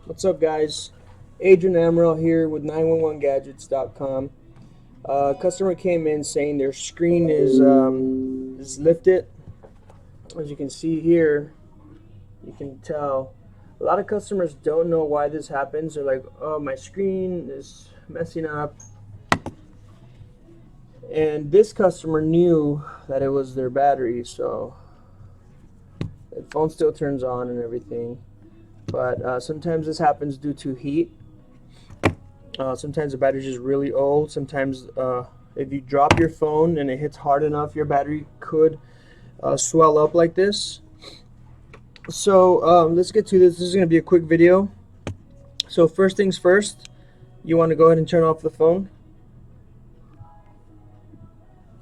What's up, guys? Adrian Amaral here with 911gadgets.com. Customer came in saying their screen is lifted. As you can see here, you can tell a lot of customers don't know why this happens. They're like, "Oh, my screen is messing up," and this customer knew that it was their battery, so the phone still turns on and everything. But sometimes this happens due to heat. Sometimes the battery's just really old. Sometimes if you drop your phone and it hits hard enough, your battery could swell up like this. So let's get to this. This is going to be a quick video. So first things first, you want to go ahead and turn off the phone.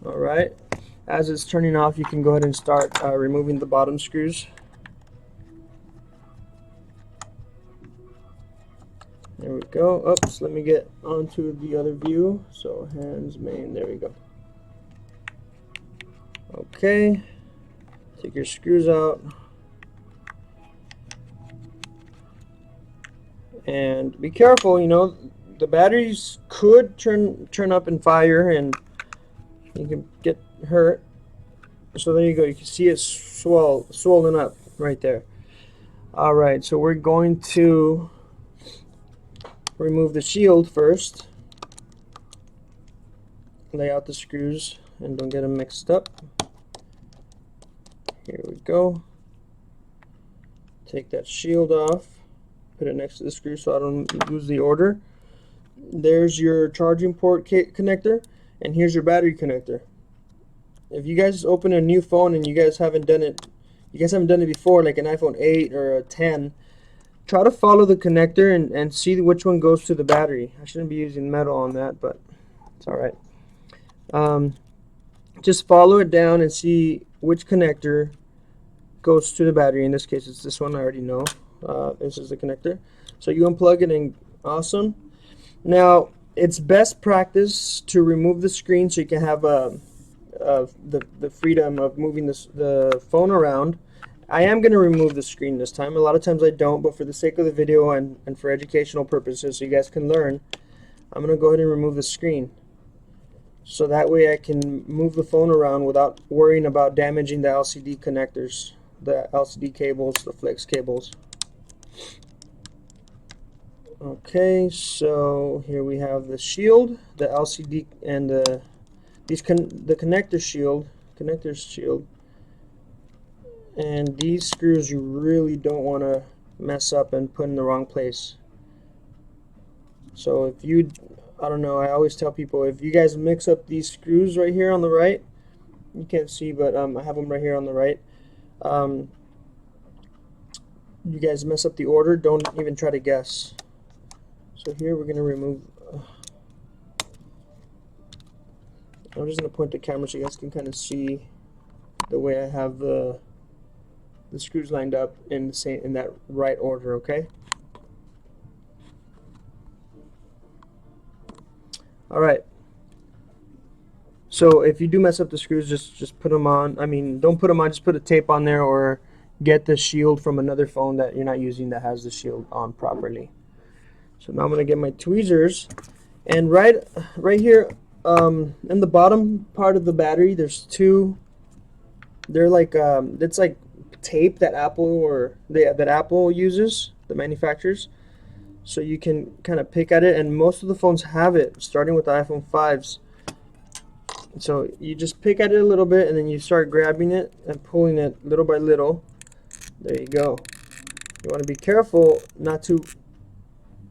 Alright. As it's turning off, you can go ahead and start removing the bottom screws. There we go. Oops, let me get onto the other view. So hands, main, there we go. Okay, take your screws out. And be careful, you know, the batteries could turn up and fire and you can get hurt. So there you go, you can see it swollen up right there. Alright, so we're going to remove the shield first. Lay out the screws and don't get them mixed up. Here we go. Take that shield off. Put it next to the screw so I don't lose the order. There's your charging port connector, and here's your battery connector. If you guys open a new phone and you guys haven't done it before, like an iPhone 8 or a 10, try to follow the connector and see which one goes to the battery. I shouldn't be using metal on that, but it's alright. Just follow it down and see which connector goes to the battery. In this case, it's this one. I already know. This is the connector. So you unplug it and awesome. Now, it's best practice to remove the screen so you can have the freedom of moving the phone around. I am going to remove the screen this time. A lot of times I don't, but for the sake of the video and for educational purposes so you guys can learn, I'm going to go ahead and remove the screen. So that way I can move the phone around without worrying about damaging the LCD connectors, the LCD cables, the flex cables. Okay, so here we have the shield, the LCD, and the connector shield, and these screws you really don't want to mess up and put in the wrong place. So if you, I don't know, I always tell people, if you guys mix up these screws right here on the right, you can't see, but I have them right here on the right. You guys mess up the order, don't even try to guess. So here we're going to remove, I'm just going to point the camera so you guys can kind of see the way I have the screws lined up in that right order, okay? Alright. So if you do mess up the screws, just put them on. I mean, don't put them on, just put a tape on there or get the shield from another phone that you're not using that has the shield on properly. So now I'm going to get my tweezers, and right here in the bottom part of the battery, there's two. They're like it's like tape that Apple uses, the manufacturers. So you can kind of pick at it, and most of the phones have it, starting with the iPhone 5s. So you just pick at it a little bit, and then you start grabbing it and pulling it little by little. There you go. You want to be careful not to,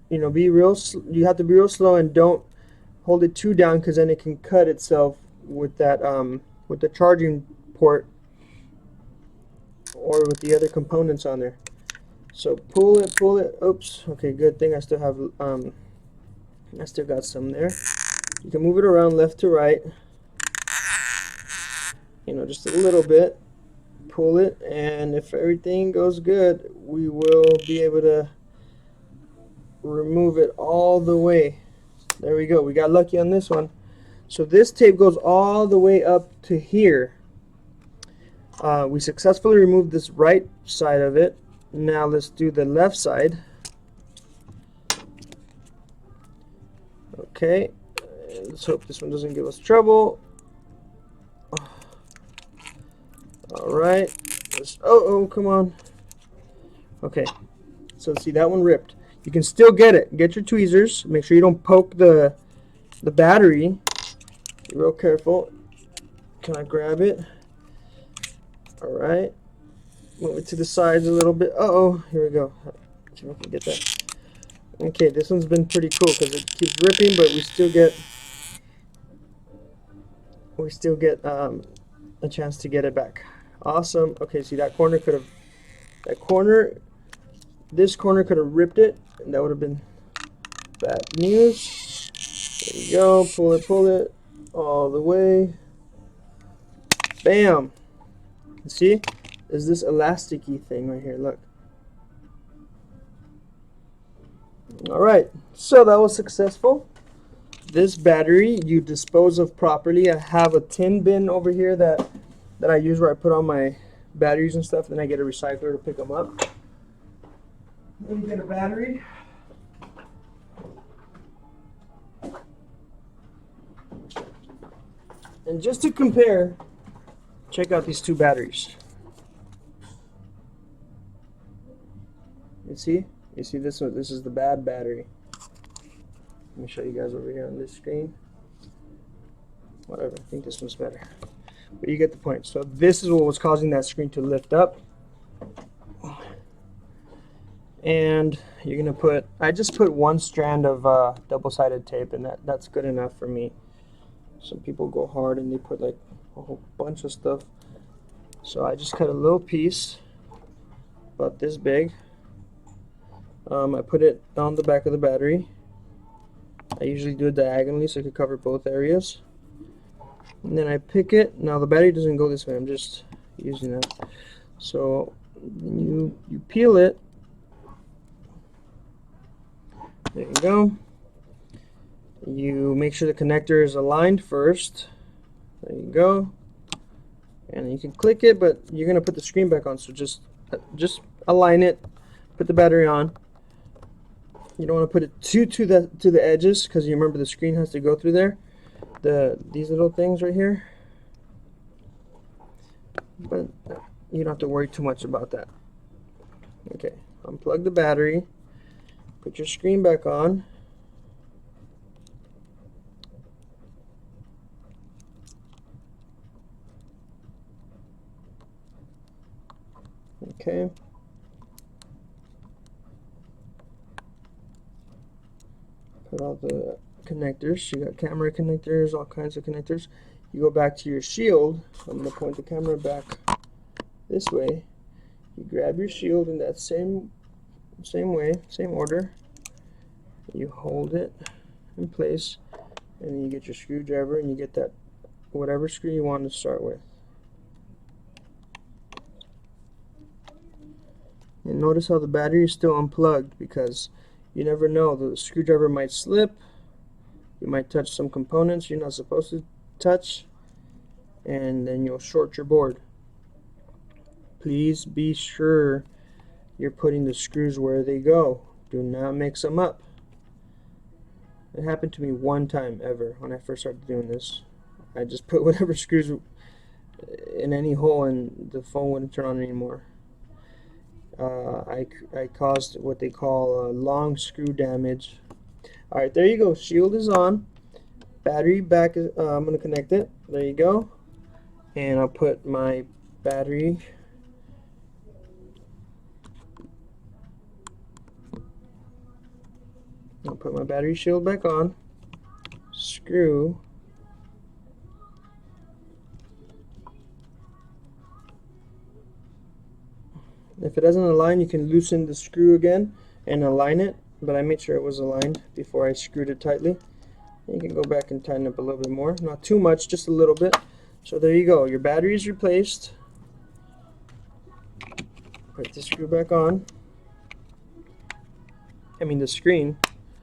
you know, you have to be real slow and don't hold it too down, because then it can cut itself with that with the charging port or with the other components on there. So pull it. Oops. Okay, good thing I still have I still got some there. You can move it around left to right, you know, just a little bit. Pull it, and if everything goes good, we will be able to remove it all the way. There we go. We got lucky on this one. So this tape goes all the way up to here. We successfully removed this right side of it. Now let's do the left side. Okay, let's hope this one doesn't give us trouble. All right. Oh, come on. Okay, so see, that one ripped. You can still get it. Get your tweezers. Make sure you don't poke the battery. Be real careful. Can I grab it? All right. Move it to the sides a little bit. Uh-oh, here we go. See if I can get that. Okay, this one's been pretty cool because it keeps ripping, but we still get a chance to get it back. Awesome. Okay, see, this corner could have ripped it, and that would have been bad news. There you go. Pull it all the way. Bam. See, there's this elasticy thing right here. Look. All right, so that was successful. This battery you dispose of properly. I have a tin bin over here that I use where I put all my batteries and stuff. Then I get a recycler to pick them up. Let me get a battery. And just to compare, check out these two batteries. You see this one? This is the bad battery. Let me show you guys over here on this screen. Whatever, I think this one's better. But you get the point. So this is what was causing that screen to lift up. And you're gonna put, I just put one strand of double-sided tape, and that's good enough for me. Some people go hard and they put like a whole bunch of stuff. So I just cut a little piece, about this big. I put it on the back of the battery. I usually do it diagonally so I can cover both areas. And then I pick it. Now the battery doesn't go this way, I'm just using that. So you peel it. There you go. You make sure the connector is aligned first. There you go. And you can click it, but you're gonna put the screen back on, so just align it, put the battery on. You don't want to put it to the edges, because you remember the screen has to go through there. These little things right here. But you don't have to worry too much about that. Okay, unplug the battery, put your screen back on. Okay. Put all the connectors. You got camera connectors, all kinds of connectors. You go back to your shield. I'm going to point the camera back this way. You grab your shield in that same way, same order. You hold it in place, and then you get your screwdriver, and you get that whatever screw you want to start with. And notice how the battery is still unplugged, because you never know, the screwdriver might slip, you might touch some components you're not supposed to touch, and then you'll short your board. Please be sure you're putting the screws where they go. Do not mix them up. It happened to me one time ever when I first started doing this. I just put whatever screws in any hole and the phone wouldn't turn on anymore. I caused what they call long screw damage. Alright, there you go. Shield is on. Battery back. I'm going to connect it. There you go. And I'll put my battery. I'll put my battery shield back on. Screw. If it doesn't align, you can loosen the screw again and align it, but I made sure it was aligned before I screwed it tightly. And you can go back and tighten up a little bit more. Not too much, just a little bit. So there you go. Your battery is replaced. Put the screw back on. I mean the screen.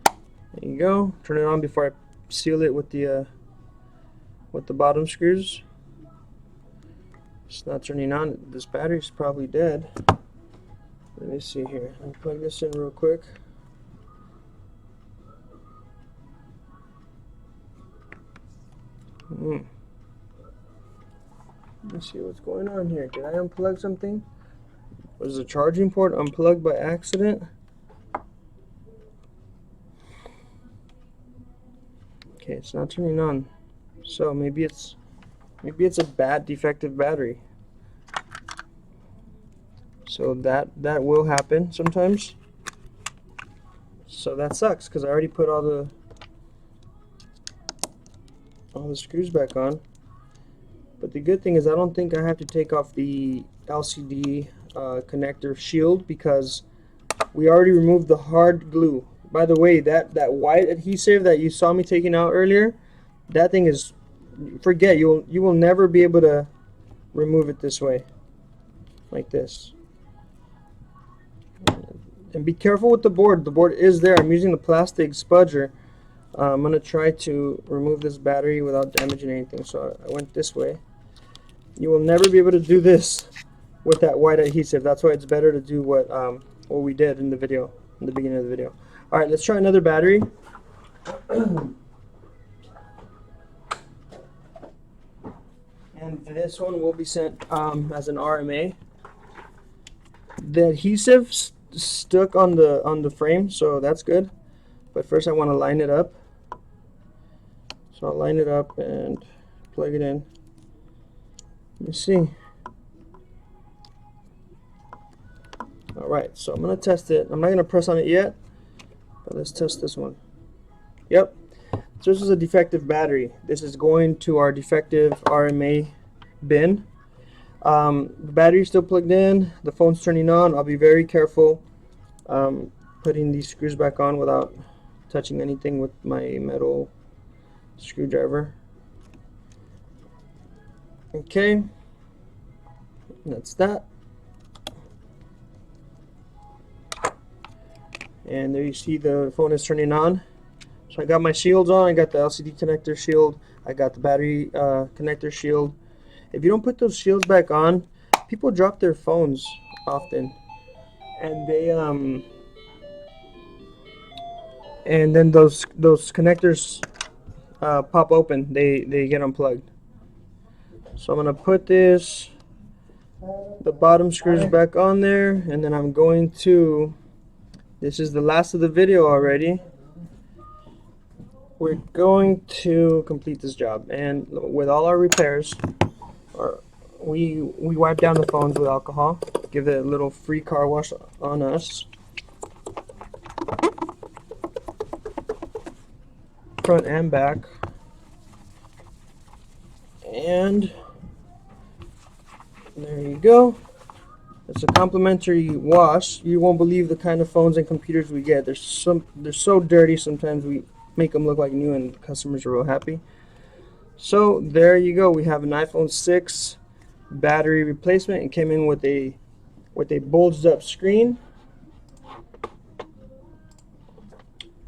There you go. Turn it on before I seal it with the bottom screws. It's not turning on. This battery's probably dead. Let me see here. Let me plug this in real quick. Let's see what's going on here. Did I unplug something? Was the charging port unplugged by accident? Okay, it's not turning on. So maybe it's a bad defective battery. So that will happen sometimes. So that sucks because I already put all the screws back on. But the good thing is I don't think I have to take off the LCD connector shield because we already removed the hard glue. By the way, that white adhesive that you saw me taking out earlier, that thing is, forget, you will never be able to remove it this way, like this. And be careful with the board. The board is there. I'm using the plastic spudger. I'm going to try to remove this battery without damaging anything. So I went this way. You will never be able to do this with that white adhesive. That's why it's better to do what we did in the video, in the beginning of the video. All right, let's try another battery. And this one will be sent as an RMA. The adhesive stuck on the frame, so that's good. But first I want to line it up. So I'll line it up and plug it in. Let me see. Alright, so I'm going to test it. I'm not going to press on it yet, but let's test this one. Yep, so this is a defective battery. This is going to our defective RMA bin. The battery's still plugged in. The phone's turning on. I'll be very careful putting these screws back on without touching anything with my metal screwdriver. Okay, that's that. And there you see the phone is turning on. So I got my shields on. I got the LCD connector shield. I got the battery connector shield. If you don't put those shields back on, people drop their phones often, and they and then those connectors pop open. They get unplugged. So I'm gonna put the bottom screws back on there, and then I'm going to. This is the last of the video already. We're going to complete this job, and with all our repairs, we wipe down the phones with alcohol. Give it a little free car wash on us. Front and back. And there you go. It's a complimentary wash. You won't believe the kind of phones and computers we get. They're so dirty. Sometimes we make them look like new, and customers are real happy. So there you go. We have an iPhone 6 battery replacement. It came in with a bulged up screen.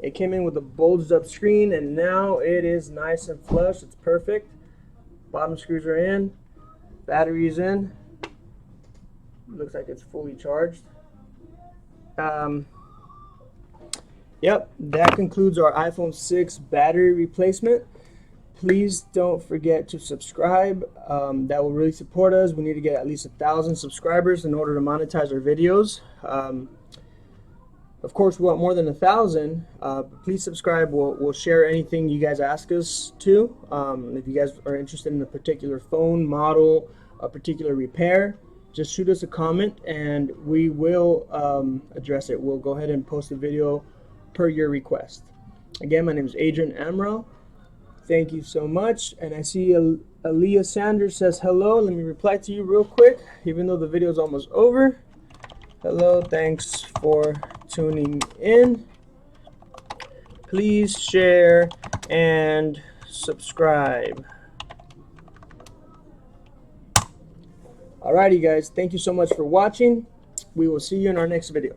It came in with a bulged up screen, and now it is nice and flush. It's perfect. Bottom screws are in. Battery is in. Looks like it's fully charged. Yep, that concludes our iPhone 6 battery replacement. Please don't forget to subscribe. That will really support us. We need to get at least 1,000 subscribers in order to monetize our videos. Of course, we want more than 1,000. Please subscribe. We'll share anything you guys ask us to. If you guys are interested in a particular phone model, a particular repair, just shoot us a comment and we will address it. We'll go ahead and post a video per your request. Again, my name is Adrian Amrell. Thank you so much. And I see Aaliyah Sanders says hello. Let me reply to you real quick, even though the video is almost over. Hello, thanks for tuning in. Please share and subscribe. Alrighty guys, thank you so much for watching. We will see you in our next video.